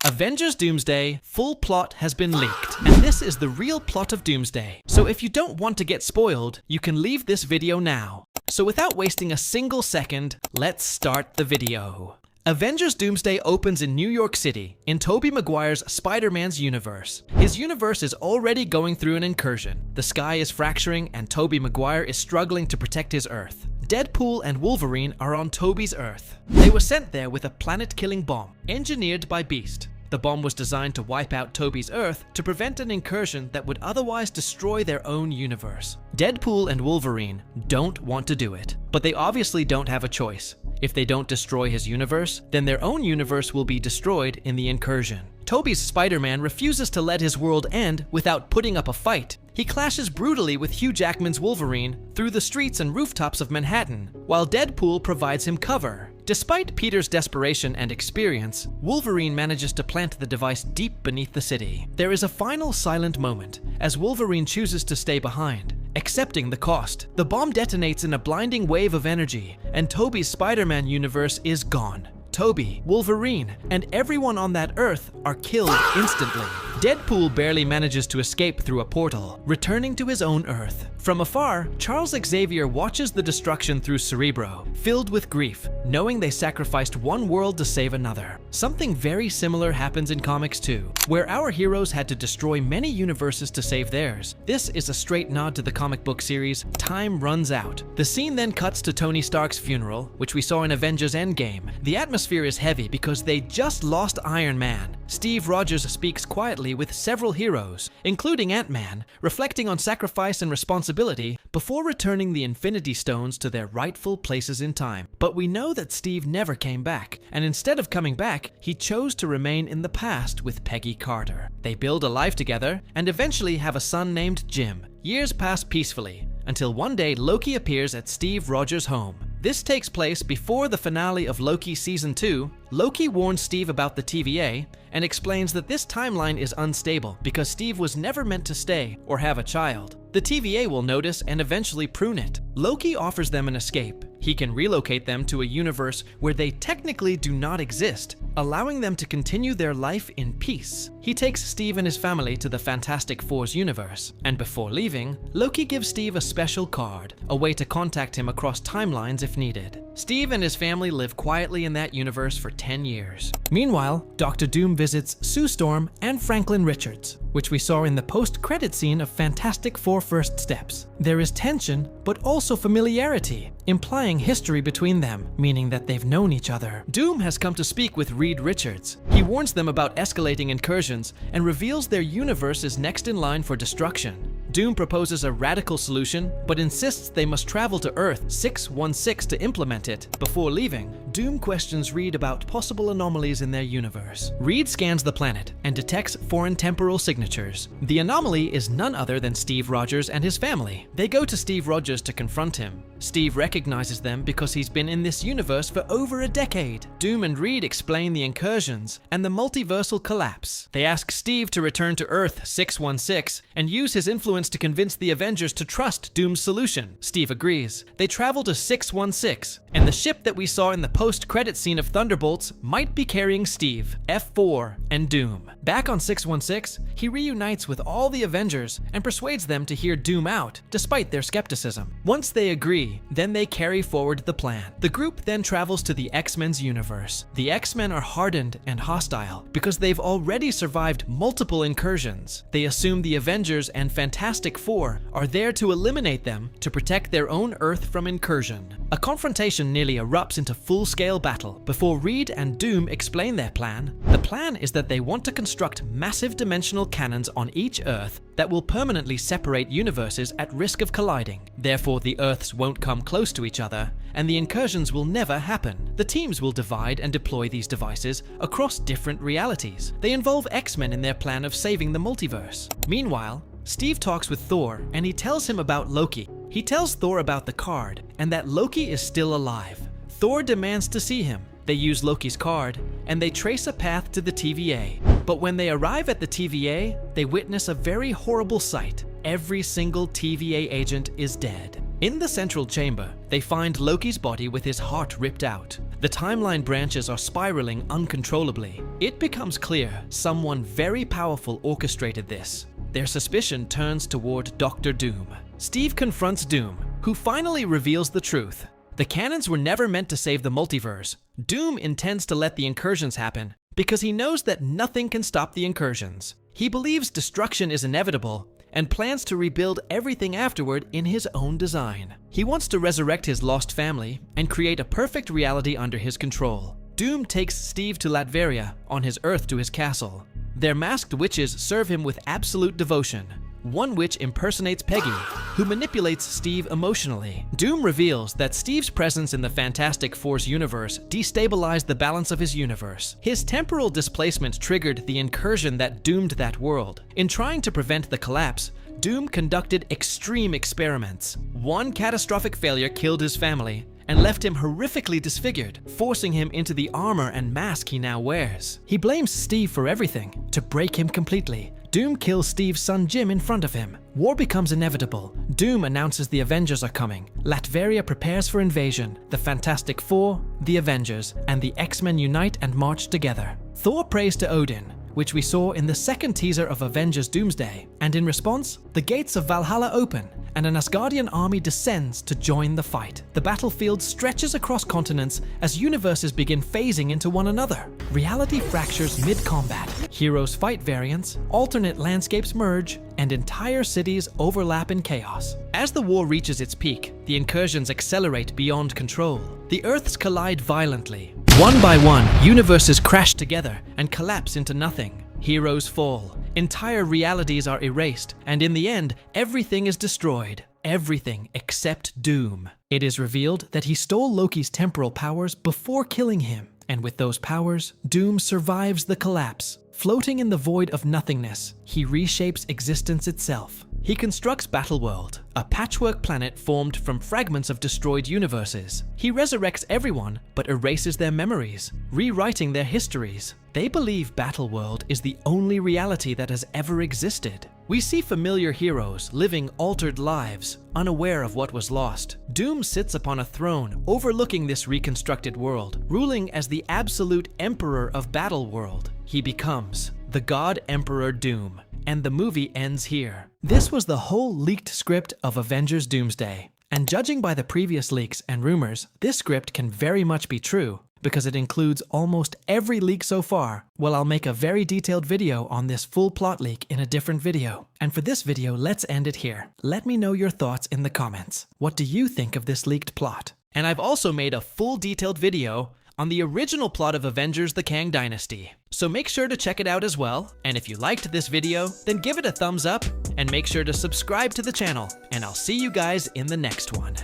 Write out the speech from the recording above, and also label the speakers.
Speaker 1: Avengers Doomsday full plot has been leaked, and this is the real plot of Doomsday. So if you don't want to get spoiled, you can leave this video now. So without wasting a single second, let's start the video. Avengers Doomsday opens in New York City, in Tobey Maguire's Spider-Man's universe. His universe is already going through an incursion. The sky is fracturing and Tobey Maguire is struggling to protect his Earth. Deadpool and Wolverine are on Tobey's Earth. They were sent there with a planet-killing bomb, engineered by Beast. The bomb was designed to wipe out Tobey's Earth to prevent an incursion that would otherwise destroy their own universe. Deadpool and Wolverine don't want to do it, but they obviously don't have a choice. If they don't destroy his universe, then their own universe will be destroyed in the incursion. Tobey's Spider-Man refuses to let his world end without putting up a fight. He clashes brutally with Hugh Jackman's Wolverine through the streets and rooftops of Manhattan, while Deadpool provides him cover. Despite Peter's desperation and experience, Wolverine manages to plant the device deep beneath the city. There is a final silent moment as Wolverine chooses to stay behind, accepting the cost. The bomb detonates in a blinding wave of energy, and Tobey's Spider-Man universe is gone. Tobey, Wolverine, and everyone on that Earth are killed instantly. Deadpool barely manages to escape through a portal, returning to his own Earth. From afar, Charles Xavier watches the destruction through Cerebro, filled with grief, knowing they sacrificed one world to save another. Something very similar happens in comics too, where our heroes had to destroy many universes to save theirs. This is a straight nod to the comic book series Time Runs Out. The scene then cuts to Tony Stark's funeral, which we saw in Avengers Endgame. The atmosphere is heavy because they just lost Iron Man. Steve Rogers speaks quietly with several heroes, including Ant-Man, reflecting on sacrifice and responsibility before returning the Infinity Stones to their rightful places in time. But we know that Steve never came back, and instead of coming back, he chose to remain in the past with Peggy Carter. They build a life together and eventually have a son named Jim. Years pass peacefully, until one day Loki appears at Steve Rogers' home. This takes place before the finale of Loki Season 2. Loki warns Steve about the TVA and explains that this timeline is unstable because Steve was never meant to stay or have a child. The TVA will notice and eventually prune it. Loki offers them an escape. He can relocate them to a universe where they technically do not exist, allowing them to continue their life in peace. He takes Steve and his family to the Fantastic Four's universe, and before leaving, Loki gives Steve a special card, a way to contact him across timelines if needed. Steve and his family live quietly in that universe for 10 years. Meanwhile, Dr. Doom visits Sue Storm and Franklin Richards, which we saw in the post-credit scene of Fantastic Four First Steps. There is tension, but also familiarity, implying history between them, meaning that they've known each other. Doom has come to speak with Reed Richards. He warns them about escalating incursions and reveals their universe is next in line for destruction. Doom proposes a radical solution, but insists they must travel to Earth 616 to implement it. Before leaving, Doom questions Reed about possible anomalies in their universe. Reed scans the planet and detects foreign temporal signatures. The anomaly is none other than Steve Rogers and his family. They go to Steve Rogers to confront him. Steve recognizes them because he's been in this universe for over a decade. Doom and Reed explain the incursions and the multiversal collapse. They ask Steve to return to Earth 616 and use his influence to convince the Avengers to trust Doom's solution. Steve agrees. They travel to 616, and the ship that we saw in the post-credit scene of Thunderbolts might be carrying Steve, F4, and Doom. Back on 616, he reunites with all the Avengers and persuades them to hear Doom out, despite their skepticism. Once they agree, then they carry forward the plan. The group then travels to the X-Men's universe. The X-Men are hardened and hostile because they've already survived multiple incursions. They assume the Avengers and Fantastic Four are there to eliminate them to protect their own Earth from incursion. A confrontation nearly erupts into full-scale battle before Reed and Doom explain their plan. The plan is that they want to construct massive dimensional cannons on each Earth that will permanently separate universes at risk of colliding. Therefore, the Earths won't come close to each other, and the incursions will never happen. The teams will divide and deploy these devices across different realities. They involve X-Men in their plan of saving the multiverse. Meanwhile, Steve talks with Thor, and he tells him about Loki. He tells Thor about the card, and that Loki is still alive. Thor demands to see him. They use Loki's card, and they trace a path to the TVA. But when they arrive at the TVA, they witness a very horrible sight. Every single TVA agent is dead. In the central chamber, they find Loki's body with his heart ripped out. The timeline branches are spiraling uncontrollably. It becomes clear someone very powerful orchestrated this. Their suspicion turns toward Dr. Doom. Steve confronts Doom, who finally reveals the truth. The cannons were never meant to save the multiverse. Doom intends to let the incursions happen because he knows that nothing can stop the incursions. He believes destruction is inevitable and plans to rebuild everything afterward in his own design. He wants to resurrect his lost family and create a perfect reality under his control. Doom takes Steve to Latveria, on his Earth to his castle. Their masked witches serve him with absolute devotion. One witch impersonates Peggy, who manipulates Steve emotionally. Doom reveals that Steve's presence in the Fantastic Four's universe destabilized the balance of his universe. His temporal displacement triggered the incursion that doomed that world. In trying to prevent the collapse, Doom conducted extreme experiments. One catastrophic failure killed his family and left him horrifically disfigured, forcing him into the armor and mask he now wears. He blames Steve for everything, to break him completely. Doom kills Steve's son Jim in front of him. War becomes inevitable. Doom announces the Avengers are coming. Latveria prepares for invasion. The Fantastic Four, the Avengers, and the X-Men unite and march together. Thor prays to Odin, which we saw in the second teaser of Avengers Doomsday, and in response, the gates of Valhalla open, and an Asgardian army descends to join the fight. The battlefield stretches across continents as universes begin phasing into one another. Reality fractures mid-combat. Heroes fight variants, alternate landscapes merge, and entire cities overlap in chaos. As the war reaches its peak, the incursions accelerate beyond control. The Earths collide violently. One by one, universes crash together and collapse into nothing. Heroes fall, entire realities are erased, and in the end, everything is destroyed. Everything except Doom. It is revealed that he stole Loki's temporal powers before killing him, and with those powers, Doom survives the collapse. Floating in the void of nothingness, he reshapes existence itself. He constructs Battleworld, a patchwork planet formed from fragments of destroyed universes. He resurrects everyone, but erases their memories, rewriting their histories. They believe Battleworld is the only reality that has ever existed. We see familiar heroes living altered lives, unaware of what was lost. Doom sits upon a throne overlooking this reconstructed world, ruling as the absolute emperor of Battleworld. He becomes the God Emperor Doom, and the movie ends here. This was the whole leaked script of Avengers Doomsday, and judging by the previous leaks and rumors, this script can very much be true, because it includes almost every leak so far. Well, I'll make a very detailed video on this full plot leak in a different video. And for this video, let's end it here. Let me know your thoughts in the comments. What do you think of this leaked plot? And I've also made a full detailed video on the original plot of Avengers the Kang Dynasty. So make sure to check it out as well. And if you liked this video, then give it a thumbs up and make sure to subscribe to the channel. And I'll see you guys in the next one.